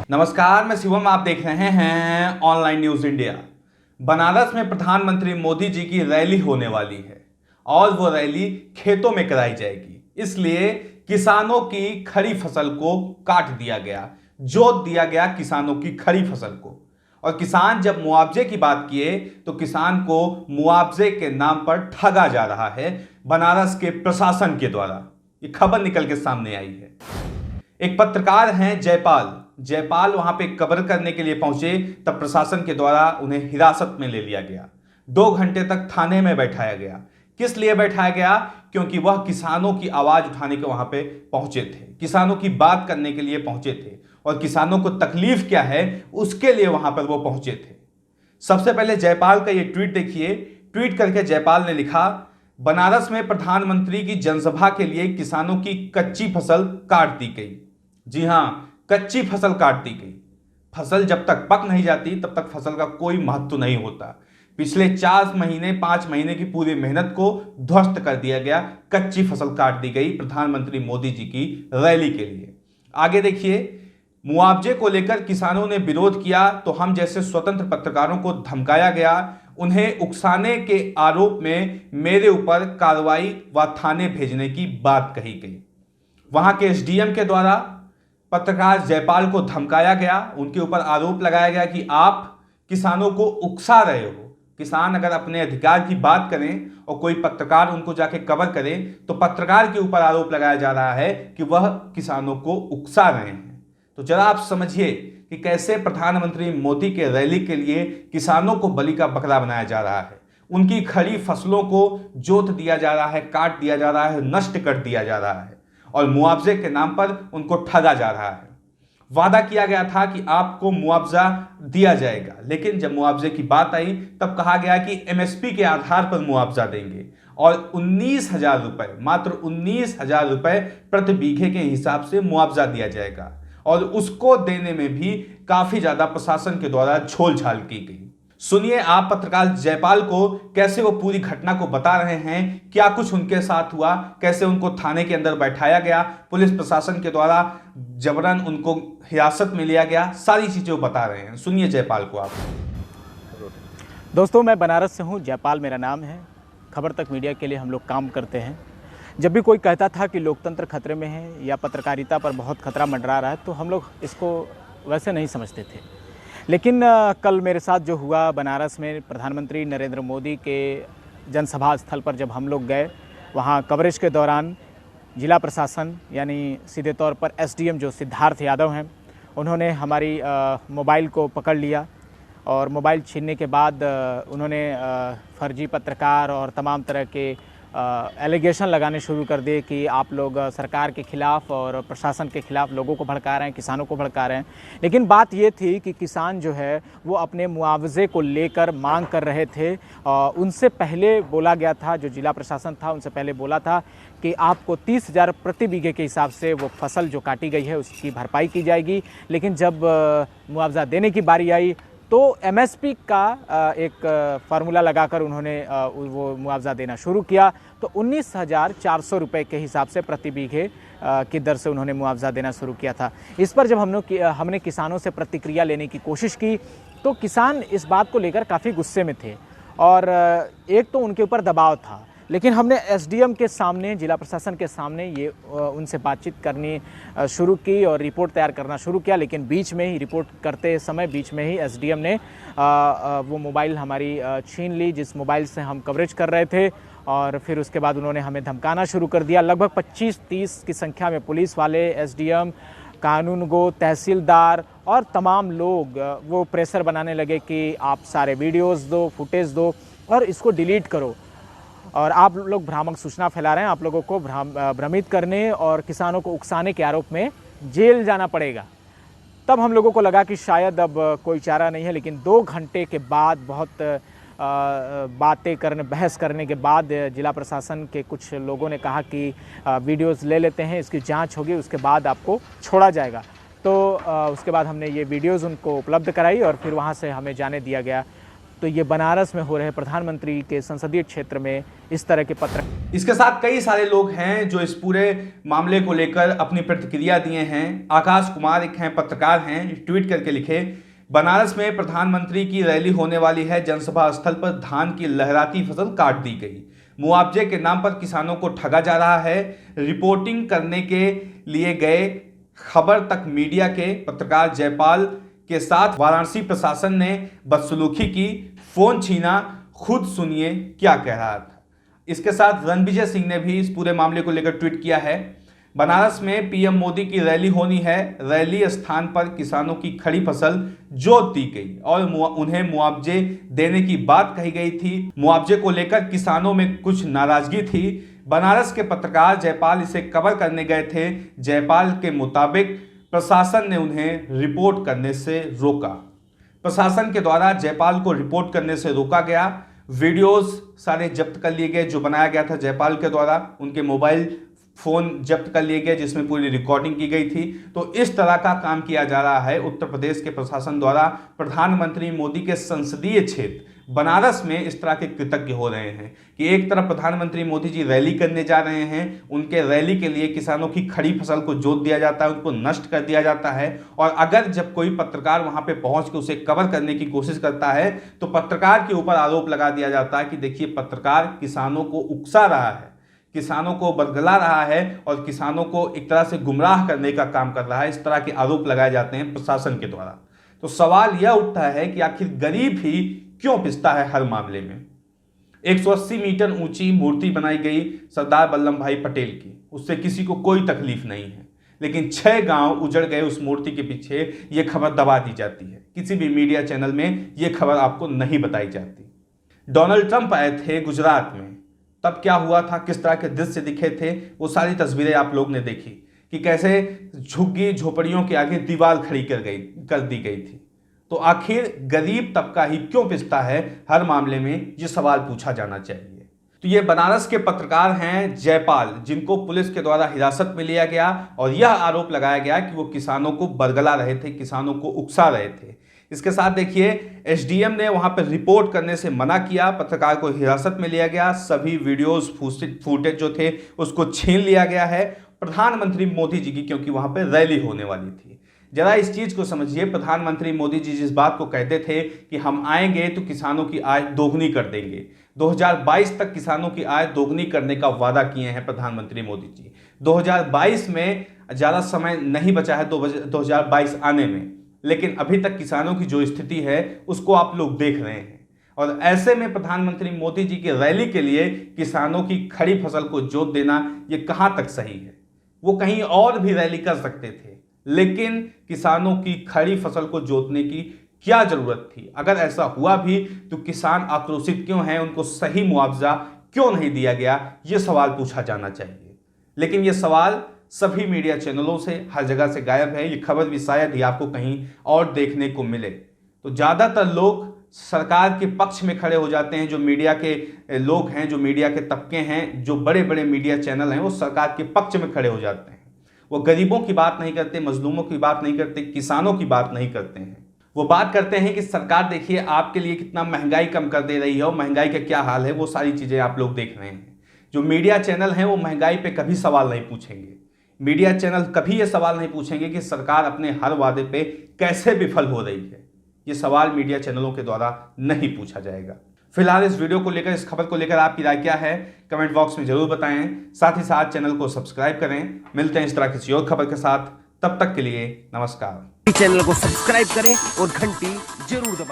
नमस्कार, मैं शिवम। आप देख रहे हैं ऑनलाइन न्यूज इंडिया। बनारस में प्रधानमंत्री मोदी जी की रैली होने वाली है और वो रैली खेतों में कराई जाएगी। इसलिए किसानों की खड़ी फसल को काट दिया गया, जोत दिया गया किसानों की खड़ी फसल को। और किसान जब मुआवजे की बात किए तो किसान को मुआवजे के नाम पर ठगा जा रहा है बनारस के प्रशासन के द्वारा। ये खबर निकल के सामने आई है। एक पत्रकार हैं जयपाल वहां पे कवर करने के लिए पहुंचे, तब प्रशासन के द्वारा उन्हें हिरासत में ले लिया गया। 2 घंटे तक थाने में बैठाया गया। किस लिए बैठाया गया? क्योंकि वह किसानों की आवाज उठाने के वहां पे पहुंचे थे, किसानों की बात करने के लिए पहुंचे थे और किसानों को तकलीफ क्या है उसके लिए वहां पर वो पहुंचे थे। सबसे पहले जयपाल का ये ट्वीट देखिए। ट्वीट करके जयपाल ने लिखा, बनारस में प्रधानमंत्री की जनसभा के लिए किसानों की कच्ची फसल काट दी गई। जी हां, कच्ची फसल काट दी गई। फसल जब तक पक नहीं जाती तब तक फसल का कोई महत्व नहीं होता। पिछले 4 महीने 5 महीने की पूरी मेहनत को ध्वस्त कर दिया गया। कच्ची फसल काट दी गई प्रधानमंत्री मोदी जी की रैली के लिए। आगे देखिए, मुआवजे को लेकर किसानों ने विरोध किया तो हम जैसे स्वतंत्र पत्रकारों को धमकाया गया। उन्हें उकसाने के आरोप में मेरे ऊपर कार्रवाई व थाने भेजने की बात कही गई। वहां के एसडीएम के द्वारा पत्रकार जयपाल को धमकाया गया, उनके ऊपर आरोप लगाया गया कि आप किसानों को उकसा रहे हो। किसान अगर अपने अधिकार की बात करें और कोई पत्रकार उनको जाके कवर करे तो पत्रकार के ऊपर आरोप लगाया जा रहा है कि वह किसानों को उकसा रहे हैं। तो जरा आप समझिए कि कैसे प्रधानमंत्री मोदी के रैली के लिए किसानों को बलि का बकरा बनाया जा रहा है। उनकी खड़ी फसलों को जोत दिया जा रहा है, काट दिया जा रहा है, नष्ट कर दिया जा रहा है और मुआवजे के नाम पर उनको ठगा जा रहा है। वादा किया गया था कि आपको मुआवजा दिया जाएगा, लेकिन जब मुआवजे की बात आई तब कहा गया कि एमएसपी के आधार पर मुआवजा देंगे और 19,000 रुपए, मात्र 19,000 रुपए प्रति बीघे के हिसाब से मुआवजा दिया जाएगा। और उसको देने में भी काफी ज्यादा प्रशासन के द्वारा झोल झाल की गई। सुनिए आप पत्रकार जयपाल को कैसे वो पूरी घटना को बता रहे हैं, क्या कुछ उनके साथ हुआ, कैसे उनको थाने के अंदर बैठाया गया, पुलिस प्रशासन के द्वारा जबरन उनको हिरासत में लिया गया, सारी चीजें वो बता रहे हैं। सुनिए जयपाल को आप। दोस्तों, मैं बनारस से हूँ, जयपाल मेरा नाम है। खबर तक मीडिया के लिए हम लोग काम करते हैं। जब भी कोई कहता था कि लोकतंत्र खतरे में है या पत्रकारिता पर बहुत खतरा मंडरा रहा है तो हम लोग इसको वैसे नहीं समझते थे। लेकिन कल मेरे साथ जो हुआ, बनारस में प्रधानमंत्री नरेंद्र मोदी के जनसभा स्थल पर जब हम लोग गए, वहाँ कवरेज के दौरान जिला प्रशासन यानी सीधे तौर पर एसडीएम जो सिद्धार्थ यादव हैं, उन्होंने हमारी मोबाइल को पकड़ लिया और मोबाइल छीनने के बाद उन्होंने फर्जी पत्रकार और तमाम तरह के एलिगेशन लगाने शुरू कर दिए कि आप लोग सरकार के खिलाफ और प्रशासन के खिलाफ लोगों को भड़का रहे हैं, किसानों को भड़का रहे हैं। लेकिन बात ये थी कि किसान जो है वो अपने मुआवजे को लेकर मांग कर रहे थे। उनसे पहले बोला गया था, जो जिला प्रशासन था उनसे पहले बोला था कि आपको 30,000 प्रति बीघे के हिसाब से वो फसल जो काटी गई है उसकी भरपाई की जाएगी। लेकिन जब मुआवजा देने की बारी आई तो एमएसपी का एक फार्मूला लगाकर उन्होंने वो मुआवजा देना शुरू किया। तो 19,400 रुपये के हिसाब से प्रति बीघे की दर से उन्होंने मुआवजा देना शुरू किया था। इस पर जब हमने किसानों से प्रतिक्रिया लेने की कोशिश की तो किसान इस बात को लेकर काफ़ी गुस्से में थे और एक तो उनके ऊपर दबाव था। लेकिन हमने एसडीएम के सामने, जिला प्रशासन के सामने ये उनसे बातचीत करनी शुरू की और रिपोर्ट तैयार करना शुरू किया। लेकिन बीच में ही, रिपोर्ट करते समय बीच में ही एसडीएम ने वो मोबाइल हमारी छीन ली जिस मोबाइल से हम कवरेज कर रहे थे। और फिर उसके बाद उन्होंने हमें धमकाना शुरू कर दिया। लगभग 25-30 की संख्या में पुलिस वाले, एसडीएम, कानूनगो, तहसीलदार और तमाम लोग वो प्रेशर बनाने लगे कि आप सारे वीडियोज़ दो, फुटेज दो और इसको डिलीट करो और आप लोग भ्रामक सूचना फैला रहे हैं, आप लोगों को भ्रमित करने और किसानों को उकसाने के आरोप में जेल जाना पड़ेगा। तब हम लोगों को लगा कि शायद अब कोई चारा नहीं है। लेकिन 2 घंटे के बाद, बहुत बातें करने, बहस करने के बाद जिला प्रशासन के कुछ लोगों ने कहा कि वीडियोस ले लेते हैं, इसकी जांच होगी, उसके बाद आपको छोड़ा जाएगा। तो उसके बाद हमने ये वीडियोस उनको उपलब्ध कराई और फिर वहाँ से हमें जाने दिया गया। तो ये बनारस में हो रहे प्रधानमंत्री के संसदीय क्षेत्र में इस तरह के पत्र। इसके साथ कई सारे लोग हैं जो इस पूरे मामले को लेकर अपनी प्रतिक्रिया दिए हैं। आकाश कुमार एक हैं, पत्रकार हैं, ट्वीट करके लिखे, बनारस में प्रधानमंत्री की रैली होने वाली है, जनसभा स्थल पर धान की लहराती फसल काट दी गई, मुआवजे के नाम पर किसानों को ठगा जा रहा है, रिपोर्टिंग करने के लिए गए खबर तक मीडिया के पत्रकार जयपाल के साथ वाराणसी प्रशासन ने बदसलूकी की, फोन छीना, खुद सुनिए क्या कह रहा था। इसके साथ रणविजय सिंह ने भी इस पूरे मामले को लेकर ट्वीट किया है। बनारस में पीएम मोदी की रैली होनी है, रैली स्थान पर किसानों की खड़ी फसल जोत दी गई और उन्हें मुआवजे देने की बात कही गई थी। मुआवजे को लेकर किसानों में कुछ नाराजगी थी। बनारस के पत्रकार जयपाल इसे कवर करने गए थे। जयपाल के मुताबिक प्रशासन ने उन्हें रिपोर्ट करने से रोका। प्रशासन के द्वारा जयपाल को रिपोर्ट करने से रोका गया। वीडियोस सारे जब्त कर लिए गए जो बनाया गया था जयपाल के द्वारा, उनके मोबाइल फोन जब्त कर लिए गए जिसमें पूरी रिकॉर्डिंग की गई थी। तो इस तरह का काम किया जा रहा है उत्तर प्रदेश के प्रशासन द्वारा। प्रधानमंत्री मोदी के संसदीय क्षेत्र बनारस में इस तरह के कृतज्ञ हो रहे हैं कि एक तरफ प्रधानमंत्री मोदी जी रैली करने जा रहे हैं, उनके रैली के लिए किसानों की खड़ी फसल को जोत दिया जाता है, उनको नष्ट कर दिया जाता है, और अगर जब कोई पत्रकार वहां पे पहुंच के उसे कवर करने की कोशिश करता है तो पत्रकार के ऊपर आरोप लगा दिया जाता है कि देखिए पत्रकार किसानों को उकसा रहा है, किसानों को बरगला रहा है और किसानों को एक तरह से गुमराह करने का काम कर रहा है। इस तरह के आरोप लगाए जाते हैं प्रशासन के द्वारा। तो सवाल यह उठता है कि आखिर गरीब ही क्यों पिसता है हर मामले में। 180 मीटर ऊंची मूर्ति बनाई गई सरदार वल्लभ भाई पटेल की, उससे किसी को कोई तकलीफ नहीं है, लेकिन 6 गांव उजड़ गए उस मूर्ति के पीछे यह खबर दबा दी जाती है। किसी भी मीडिया चैनल में यह खबर आपको नहीं बताई जाती। डोनाल्ड ट्रंप आए थे गुजरात में, तब क्या हुआ था, किस तरह के दृश्य दिखे थे, वो सारी तस्वीरें आप लोग ने देखी कि कैसे झुग्गी झोपड़ियों के आगे दीवार खड़ी कर दी गई थी। तो आखिर गरीब तबका ही क्यों पिसता है हर मामले में, ये सवाल पूछा जाना चाहिए। तो ये बनारस के पत्रकार हैं जयपाल, जिनको पुलिस के द्वारा हिरासत में लिया गया और यह आरोप लगाया गया कि वो किसानों को बरगला रहे थे, किसानों को उकसा रहे थे। इसके साथ देखिए एसडीएम ने वहां पर रिपोर्ट करने से मना किया, पत्रकार को हिरासत में लिया गया, सभी वीडियोस फुटेज जो थे उसको छीन लिया गया है प्रधानमंत्री मोदी जी की, क्योंकि वहां पर रैली होने वाली थी। जरा इस चीज को समझिए, प्रधानमंत्री मोदी जी जिस बात को कहते थे कि हम आएंगे तो किसानों की आय दोगुनी कर देंगे, 2022 तक किसानों की आय दोगुनी करने का वादा किए हैं प्रधानमंत्री मोदी जी। 2022 में ज़्यादा समय नहीं बचा है 2022 आने में, लेकिन अभी तक किसानों की जो स्थिति है उसको आप लोग देख रहे हैं। और ऐसे में प्रधानमंत्री मोदी जी की रैली के लिए किसानों की खड़ी फसल को जोत देना ये कहाँ तक सही है। वो कहीं और भी रैली कर सकते थे, लेकिन किसानों की खड़ी फसल को जोतने की क्या जरूरत थी। अगर ऐसा हुआ भी तो किसान आक्रोशित क्यों हैं, उनको सही मुआवजा क्यों नहीं दिया गया, ये सवाल पूछा जाना चाहिए। लेकिन ये सवाल सभी मीडिया चैनलों से हर जगह से गायब है। ये खबर भी शायद ही आपको कहीं और देखने को मिले। तो ज़्यादातर लोग सरकार के पक्ष में खड़े हो जाते हैं। जो मीडिया के लोग हैं, जो मीडिया के तबके हैं, जो बड़े बड़े मीडिया चैनल हैं, वो सरकार के पक्ष में खड़े हो जाते हैं। वो गरीबों की बात नहीं करते, मजलूमों की बात नहीं करते, किसानों की बात नहीं करते हैं। वो बात करते हैं कि सरकार देखिए आपके लिए कितना महंगाई कम कर दे रही है और महंगाई का क्या हाल है, वो सारी चीज़ें आप लोग देख रहे हैं। जो मीडिया चैनल हैं वो महंगाई पे कभी सवाल नहीं पूछेंगे। मीडिया चैनल कभी ये सवाल नहीं पूछेंगे कि सरकार अपने हर वादे पे कैसे विफल हो रही है। ये सवाल मीडिया चैनलों के द्वारा नहीं पूछा जाएगा। फिलहाल इस वीडियो को लेकर, इस खबर को लेकर आपकी राय क्या है, कमेंट बॉक्स में जरूर बताएं। साथ ही साथ चैनल को सब्सक्राइब करें। मिलते हैं इस तरह किसी और खबर के साथ, तब तक के लिए नमस्कार। चैनल को सब्सक्राइब करें और घंटी जरूर दबाएं।